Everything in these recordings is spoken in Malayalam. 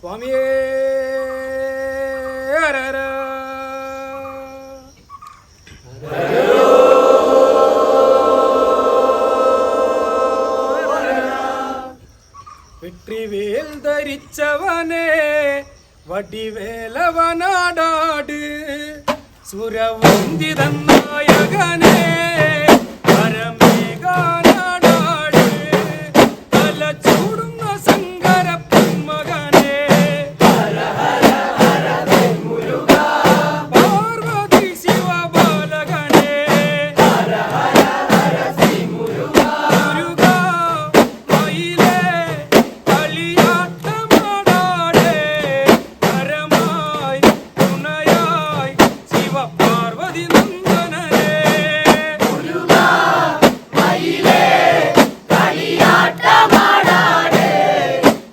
സ്വാമിയേ വെற்றிവേൽ ധരിച്ചവനെ വടിവേലവനാടാട് സുരവന്ദിതൻ നായകനെ പരമേകാനാടാട് തല ചൂടുന്ന ശങ്കര പൊന്മകനെ പാർവതി ശിവബാലകനെ മുരുകാ മയിലേ കളിയാട്ടമാടാടേ പരമായി തുണയായി ശിവപാർവതി നന്ദനനേ മുരുകാ മയിലേ കളിയാട്ടമാടാടേ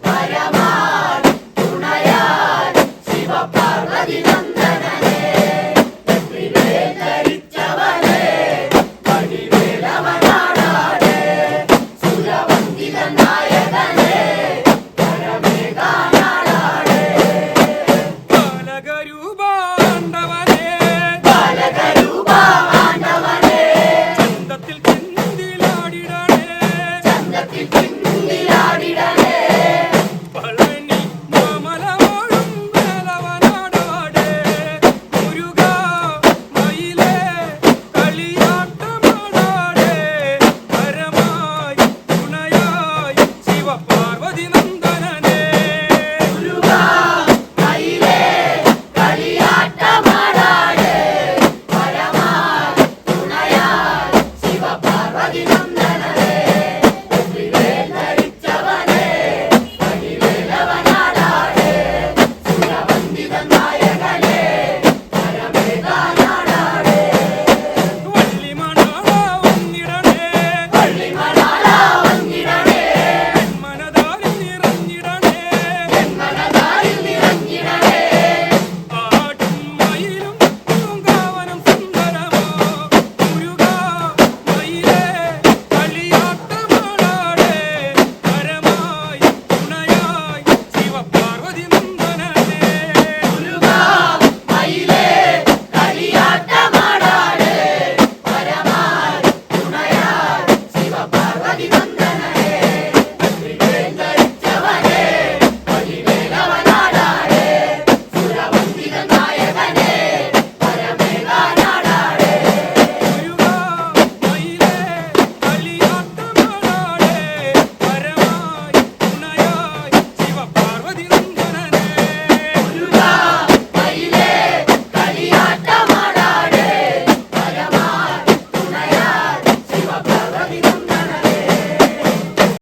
പരമായി തുണയായി ശിവപാർവതി നന്ദനനേ വെற்றிവേൽ ധരിച്ചവനേ വടിവേലവനാടാടേ സുരവന്ദിതൻ നായകനേ പരമേകാനാടാടേ ബാലകരൂപാണ്ടവനേ ചന്തത്തിൽ ചിന്തിലാടിടണേ പളനി മാമലവാഴും വേലവനാടാടേ മുരുകാ മയിലേ കളിയാട്ടമാടാടേ പരമായി തുണയായി ശിവപാർവതി നന്ദനനേ മുരുകാ മയിലേ കളിയാട്ടമാടാടേ പരമായി തുണയായി ശിവപാർവതി നന്ദനനേ വെற்றிവേൽ ധരിച്ചവനേ വടിവേലവനാടാടേ സുരവന്ദിതൻ നായകനേ പരമേകാനാടാടേ വള്ളിമണാള വന്നിടണേ മനതാരിൽ നിറഞ്ഞിടണേ ആടും മയിലും പൂങ്കാവനം സുന്ദരമോ മുരുകാ മയിലേ കളിയാട്ടമാടാടേ പരമായി തുണയായി ശിവപാർവതി നന്ദനനേ മുരുകാ മയിലേ കളിയാട്ടമാടാടേ പരമായി തുണയായി ശിവപാർവതി നന്ദനനേ വെற்றிവേൽ ധരിച്ചവനേ വടിവേലവനാടാടേ സുരവന്ദിതൻ നായകനേ പരമേകാനാടാടേ മുരുകാ മയിലേ കളിയാട്ടമാടാടേ പരമായി തുണയായി ശിവപാർവതി നന്ദനനേ മുരുകാ മയിലേ കളിയാട്ടമാടാടേ പരമായി തുണയായി ശിവപാർവതി നന്ദനനേ